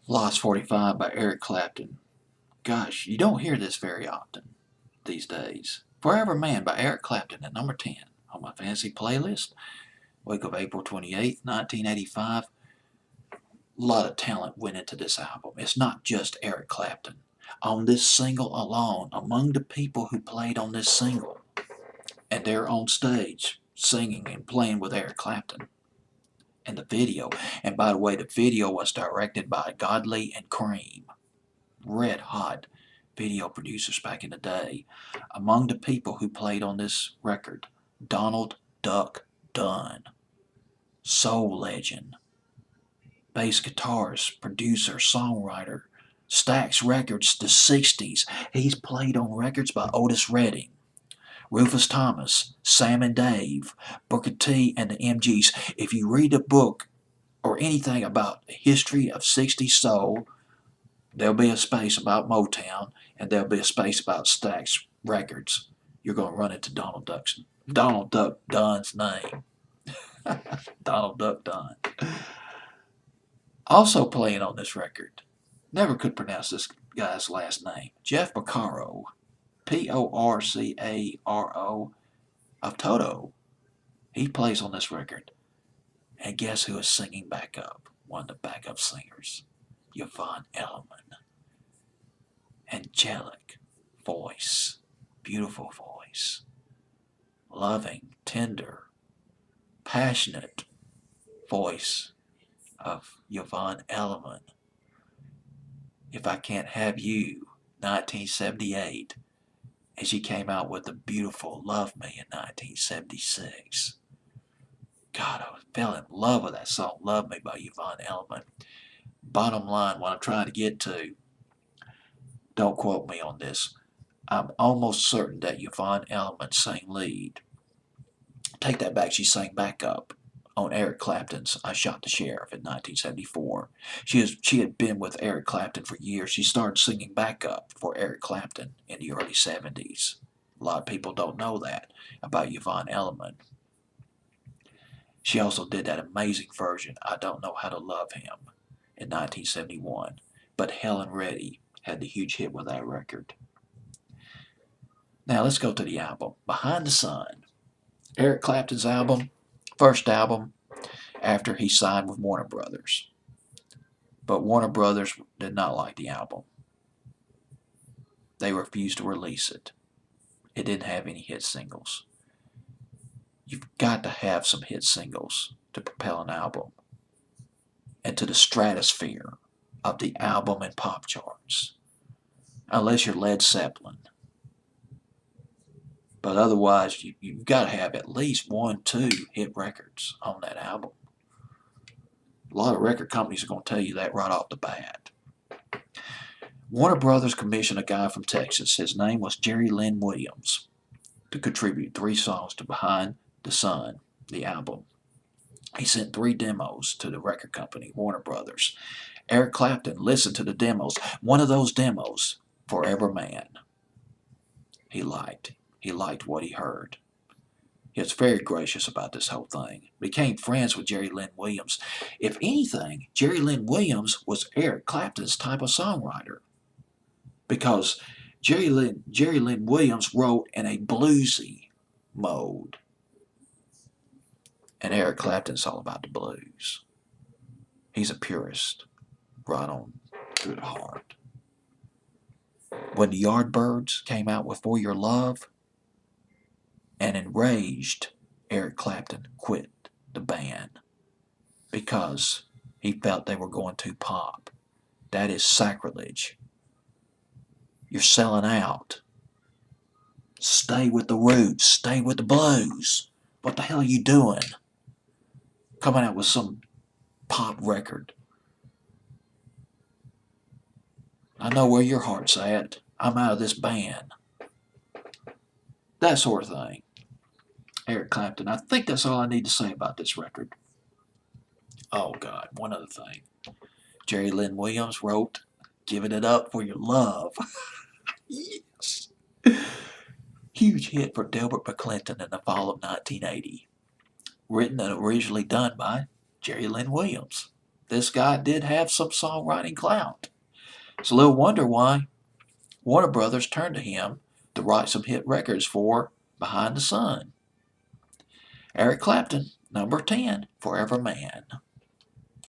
Lost 45 by Eric Clapton. Gosh, you don't hear this very often these days. Forever Man by Eric Clapton at number 10 on my fantasy playlist. Week of April 28th, 1985. A lot of talent went into this album. It's not just Eric Clapton. On this single alone, among the people who played on this single, and they're on stage singing and playing with Eric Clapton, and the video. And by the way, the video was directed by Godley and Cream. Red hot video producers back in the day. Among the people who played on this record, Donald Duck Dunn, soul legend, bass guitarist, producer, songwriter, Stax Records, the 60s. He's played on records by Otis Redding, Rufus Thomas, Sam and Dave, Booker T, and the MGs. If you read a book or anything about the history of 60s soul, there'll be a space about Motown, and there'll be a space about Stax Records. You're going to run into Donald Duck Dunn's name. Donald Duck Dunn. Also playing on this record, never could pronounce this guy's last name, Jeff Porcaro, Porcaro, of Toto. He plays on this record. And guess who is singing backup? One of the backup singers, Yvonne Elliman. Angelic voice, beautiful voice, loving, tender, passionate voice of Yvonne Elliman. If I Can't Have You, 1978, and she came out with the beautiful Love Me in 1976. God, I fell in love with that song, Love Me by Yvonne Elliman. Bottom line, what I'm trying to get to, don't quote me on this, I'm almost certain that Yvonne Elliman sang lead. Take that back, she sang backup on Eric Clapton's I Shot the Sheriff in 1974. She had been with Eric Clapton for years. She started singing backup for Eric Clapton in the early 70s. A lot of people don't know that about Yvonne Elliman. She also did that amazing version, I Don't Know How to Love Him, in 1971. But Helen Reddy had the huge hit with that record. Now let's go to the album, Behind the Sun. Eric Clapton's album, first album after he signed with Warner Brothers. But Warner Brothers did not like the album. They refused to release it. It didn't have any hit singles. You've got to have some hit singles to propel an album into the stratosphere of the album and pop charts. Unless you're Led Zeppelin. But otherwise, you've got to have at least 1, 2 hit records on that album. A lot of record companies are going to tell you that right off the bat. Warner Brothers commissioned a guy from Texas. His name was Jerry Lynn Williams to contribute 3 songs to Behind the Sun, the album. He sent 3 demos to the record company, Warner Brothers. Eric Clapton listened to the demos. One of those demos, Forever Man, he liked. He liked what he heard. He was very gracious about this whole thing. Became friends with Jerry Lynn Williams. If anything, Jerry Lynn Williams was Eric Clapton's type of songwriter. Because Jerry Lynn Williams wrote in a bluesy mode. And Eric Clapton's all about the blues. He's a purist, right on through the heart. When the Yardbirds came out with For Your Love, and enraged, Eric Clapton quit the band because he felt they were going too pop. That is sacrilege. You're selling out. Stay with the roots. Stay with the blues. What the hell are you doing? Coming out with some pop record. I know where your heart's at. I'm out of this band. That sort of thing. Eric Clapton. I think that's all I need to say about this record. Oh, God, one other thing. Jerry Lynn Williams wrote, Giving It Up for Your Love. Yes. Huge hit for Delbert McClinton in the fall of 1980. Written and originally done by Jerry Lynn Williams. this guy did have some songwriting clout. It's a little wonder why Warner Brothers turned to him to write some hit records for Behind the Sun. Eric Clapton, number 10, Forever Man.